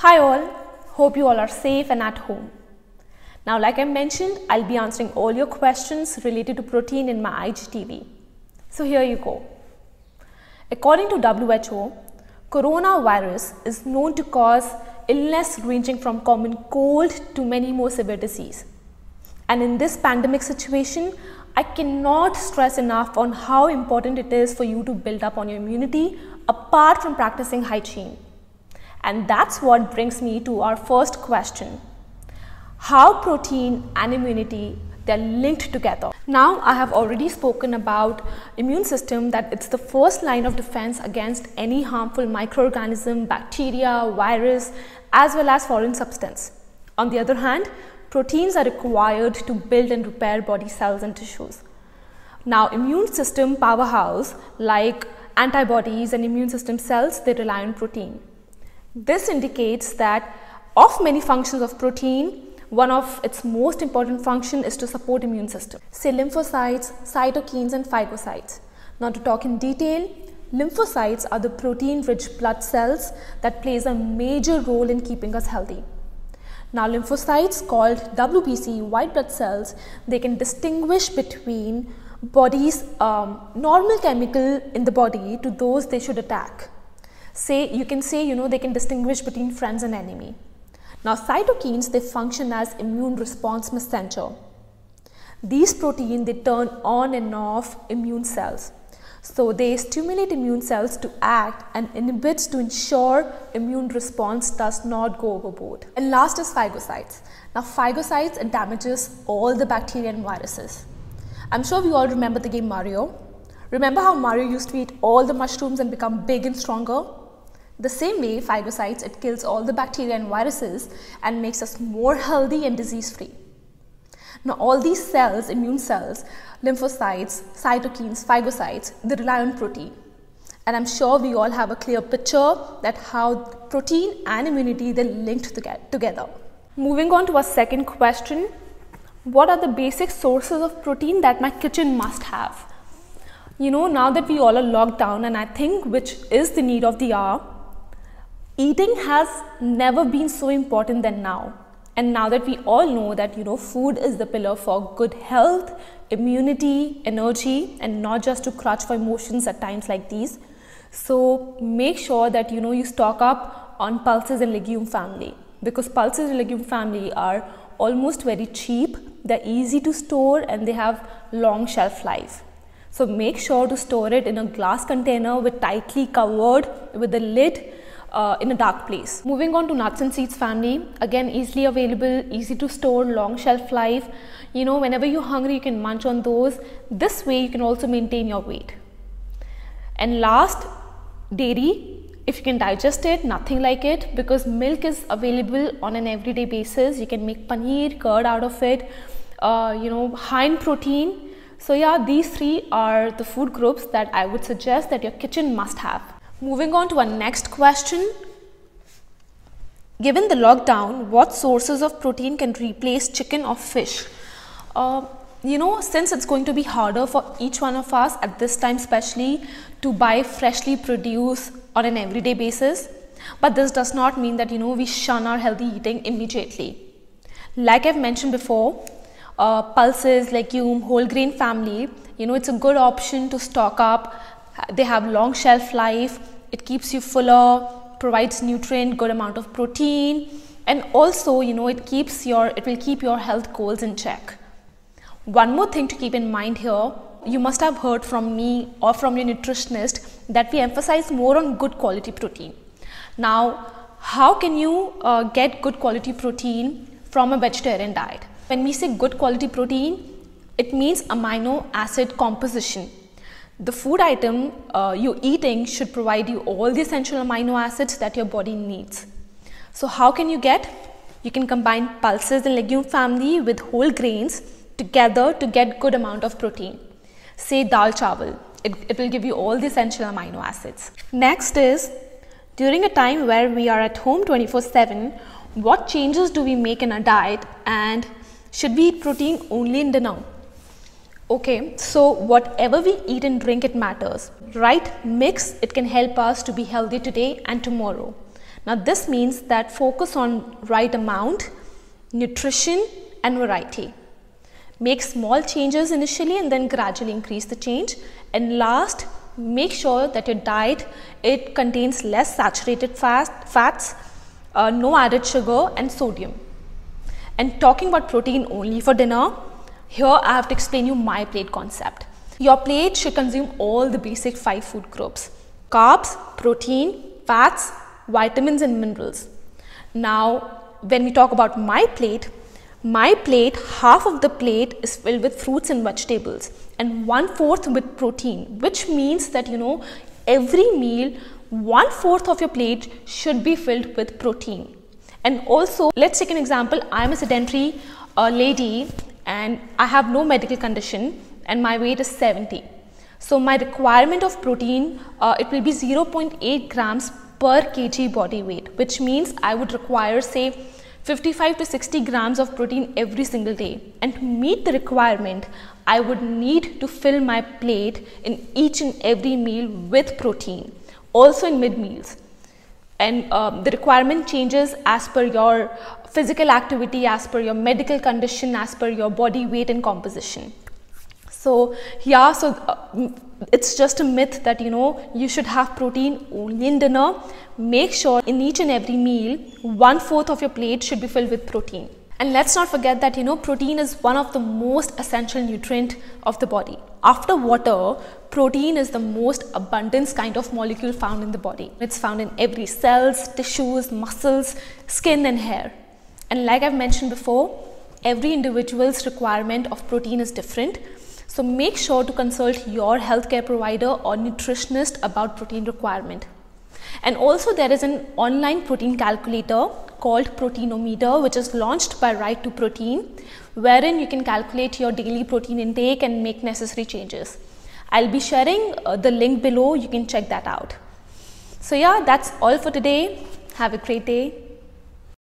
Hi all, hope you all are safe and at home. Now, like I mentioned, I'll be answering all your questions related to protein in my IGTV. So here you go. According to WHO, coronavirus is known to cause illness ranging from common cold to many more severe disease. And in this pandemic situation, I cannot stress enough on how important it is for you to build up on your immunity apart from practicing hygiene. And that's what brings me to our first question. How protein and immunity, they're linked together. Now, I have already spoken about immune system, that it's the first line of defense against any harmful microorganism, bacteria, virus, as well as foreign substance. On the other hand, proteins are required to build and repair body cells and tissues. Now, immune system powerhouse like antibodies and immune system cells, they rely on protein. This indicates that of many functions of protein, one of its most important function is to support immune system. Say lymphocytes, cytokines and phagocytes. Now to talk in detail, lymphocytes are the protein-rich blood cells that plays a major role in keeping us healthy. Now lymphocytes, called WBC, white blood cells, they can distinguish between body's normal chemical in the body to those they should attack. You can say they can distinguish between friends and enemy. Now cytokines, they function as immune response messenger. These proteins, they turn on and off immune cells. So they stimulate immune cells to act and inhibits to ensure immune response does not go overboard. And last is phagocytes. Now phagocytes, it damages all the bacteria and viruses. I'm sure we all remember the game Mario. Remember how Mario used to eat all the mushrooms and become big and stronger? The same way, phagocytes, it kills all the bacteria and viruses and makes us more healthy and disease-free. Now all these cells, immune cells, lymphocytes, cytokines, phagocytes, they rely on protein. And I'm sure we all have a clear picture that how protein and immunity, they're linked together. Moving on to our second question, what are the basic sources of protein that my kitchen must have? Now that we all are locked down, and I think which is the need of the hour, eating has never been so important than now. And now that we all know that food is the pillar for good health, immunity, energy, and not just to crutch for emotions at times like these. So make sure that you stock up on pulses and legume family, because pulses and legume family are almost very cheap, they're easy to store, and they have long shelf life. So make sure to store it in a glass container with tightly covered with the lid in a dark place. Moving on to nuts and seeds family, again easily available, easy to store, long shelf life. Whenever you're hungry, you can munch on those. This way you can also maintain your weight. And last, dairy, if you can digest it, nothing like it, because milk is available on an everyday basis. You can make paneer, curd out of it, high in protein. So yeah, these three are the food groups that I would suggest that your kitchen must have. Moving on to our next question. Given the lockdown, what sources of protein can replace chicken or fish? Since it's going to be harder for each one of us at this time especially to buy freshly produced on an everyday basis, but this does not mean that we shun our healthy eating immediately. Like I've mentioned before, pulses, legume, whole grain family, it's a good option to stock up. They have long shelf life, it keeps you fuller, provides nutrient, good amount of protein, and also it will keep your health goals in check. One more thing to keep in mind here, you must have heard from me or from your nutritionist that we emphasize more on good quality protein. Now, how can you get good quality protein from a vegetarian diet? When we say good quality protein, it means amino acid composition. The food item you're eating should provide you all the essential amino acids that your body needs. So how can you get? You can combine pulses and legume family with whole grains together to get good amount of protein. Say dal chawal, it will give you all the essential amino acids. Next is, during a time where we are at home 24/7, what changes do we make in our diet, and should we eat protein only in dinner? Okay, so whatever we eat and drink, it matters. Right mix, it can help us to be healthy today and tomorrow. Now this means that focus on right amount, nutrition and variety. Make small changes initially and then gradually increase the change. And last, make sure that your diet, it contains less saturated fats, no added sugar and sodium. And talking about protein only for dinner, here I have to explain you my plate concept. Your plate should consume all the basic 5 food groups: carbs, protein, fats, vitamins and minerals. Now, when we talk about my plate, half of the plate is filled with fruits and vegetables and 1/4 with protein, which means that every meal 1/4 of your plate should be filled with protein. And also, let's take an example. I'm a sedentary lady and I have no medical condition and my weight is 70. So my requirement of protein, it will be 0.8 grams per kg body weight, which means I would require say 55 to 60 grams of protein every single day. And to meet the requirement, I would need to fill my plate in each and every meal with protein, also in mid meals. And the requirement changes as per your physical activity, as per your medical condition, as per your body weight and composition. So yeah, it's just a myth that you should have protein only in dinner. Make sure in each and every meal 1/4 of your plate should be filled with protein. And let's not forget that protein is one of the most essential nutrient of the body. After water, protein is the most abundant kind of molecule found in the body. It's found in every cells, tissues, muscles, skin and hair. And like I've mentioned before, every individual's requirement of protein is different. So make sure to consult your healthcare provider or nutritionist about protein requirement. And also there is an online protein calculator called Proteinometer, which is launched by Right to Protein, wherein you can calculate your daily protein intake and make necessary changes. I'll be sharing the link below. You can check that out. So yeah, that's all for today. Have a great day.